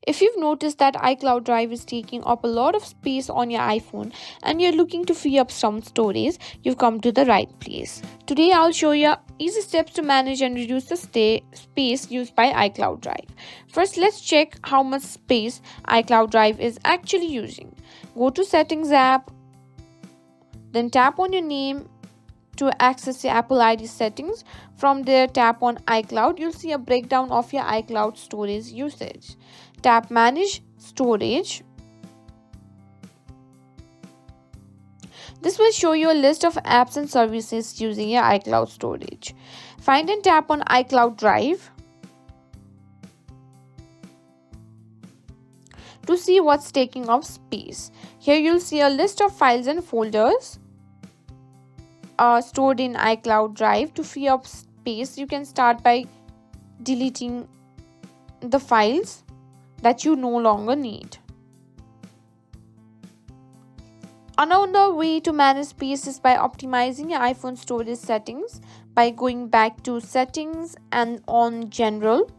If you've noticed that iCloud Drive is taking up a lot of space on your iPhone and you're looking to free up some storage, you've come to the right place. Today I'll show you easy steps to manage and reduce the space used by iCloud Drive. First, let's check how much space iCloud Drive is actually using. Go to Settings app, then tap on your name to access your Apple ID settings. From there, tap on iCloud. You'll see a breakdown of your iCloud storage usage. Tap Manage Storage. This will show you a list of apps and services using your iCloud storage. Find and tap on iCloud Drive to see what's taking up space. Here you'll see a list of files and folders stored in iCloud Drive. To free up space, you can start by deleting the files that you no longer need. Another way to manage space is by optimizing your iPhone storage settings by going back to Settings and on General.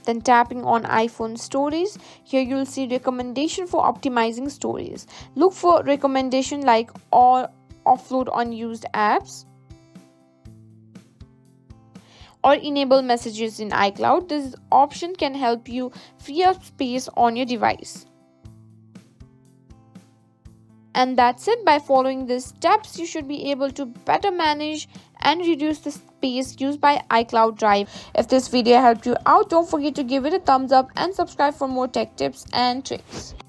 Then tapping on iPhone storage. Here you'll see recommendation for optimizing storage. Look for recommendation like or offload unused apps or enable messages in iCloud. This option can help you free up space on your device. And that's it. By following these steps, you should be able to better manage and reduce the space used by iCloud Drive. If this video helped you out, don't forget to give it a thumbs up and subscribe for more tech tips and tricks.